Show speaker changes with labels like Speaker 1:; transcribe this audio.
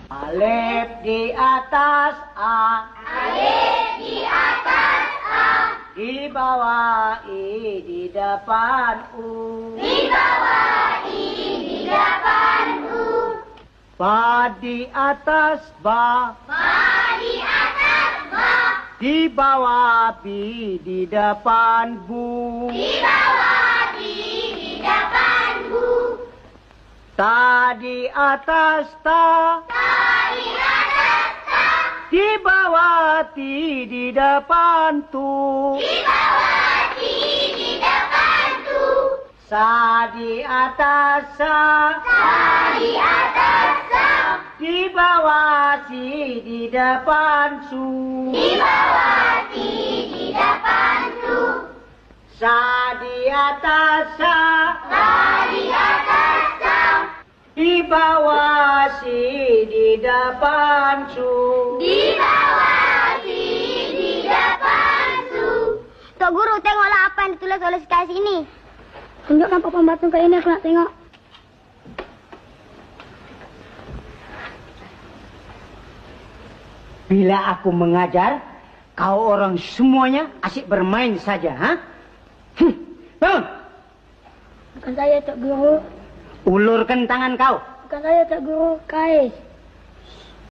Speaker 1: Alif di atas A.
Speaker 2: Alif di atas A.
Speaker 1: Di bawah I, di depan U.
Speaker 2: Di bawah I, di depan U.
Speaker 1: Ba di atas Ba.
Speaker 2: Ba di atas Ba.
Speaker 1: Di bawah B, di depan Bu.
Speaker 2: Di bawah B, di depan Bu.
Speaker 1: Ta di atas Ta.
Speaker 2: Ta di atas Ta.
Speaker 1: Di bawah T, di depan Tu.
Speaker 2: Di bawah T, di depan Tu.
Speaker 1: Sa di atas Sa.
Speaker 2: Sa di atas Sa.
Speaker 1: Di bawah Si, di depan Su.
Speaker 2: Di bawah T, di depan Su.
Speaker 1: Sa di atas Sa.
Speaker 2: Sa di atas Sa.
Speaker 1: Di bawah Si, di depan Su.
Speaker 2: Di bawah Si, di depan Su.
Speaker 3: Tok Guru, tengoklah apa yang ditulis oleh sekilas ini. Tunjukkan papan batu kayak ini, aku nak tengok.
Speaker 1: Bila aku mengajar, kau orang semuanya asyik bermain saja, ha? Bangun!
Speaker 3: Bukan saya, Tok Guru.
Speaker 1: Ulurkan tangan kau.
Speaker 3: Bukan saya, Tok Guru. Kais.